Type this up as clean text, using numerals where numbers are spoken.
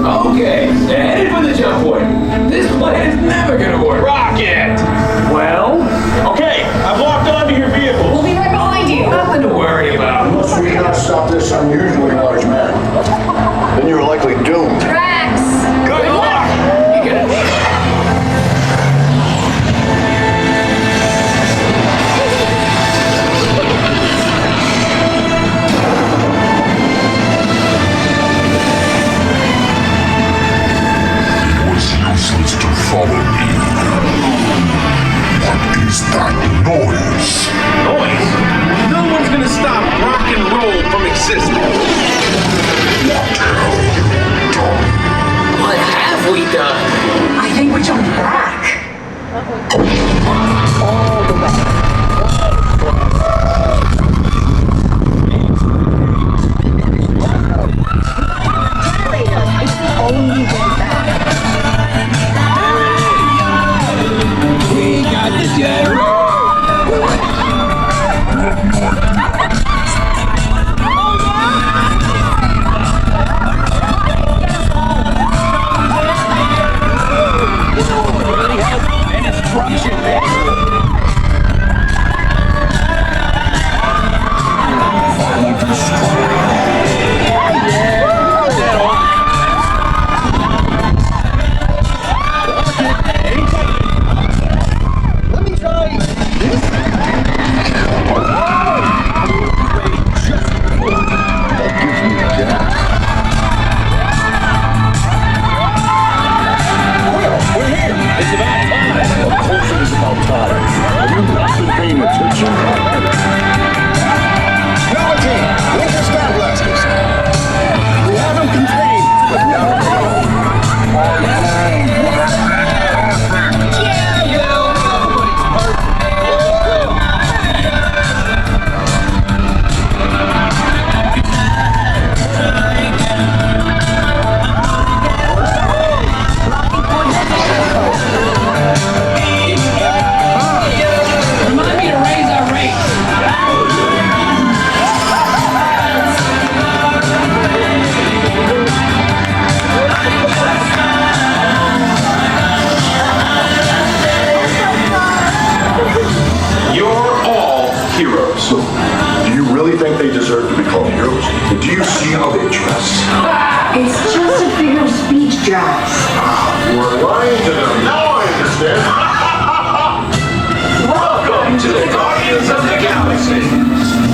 Okay, headed for the jump point. This plan is never gonna work. Rocket! Well, Okay, I've locked onto your vehicle. We'll be right behind you. nothing to worry about. Unless we cannot stop this unusually large man, then you're likely doomed. Rex! Good luck! You get it. It was useless to follow me. What is that noise? Noise? No one's gonna stop rock and roll from existing. What have we done? I think we jumped back. We got the generator. Remind me to raise our rate. You're all heroes. Do you really think they deserve to be called heroes? Do you see how they dress? It's just a figure of speech, Drax. We're lying to them. Now I understand. Welcome to the Guardians of the Galaxy.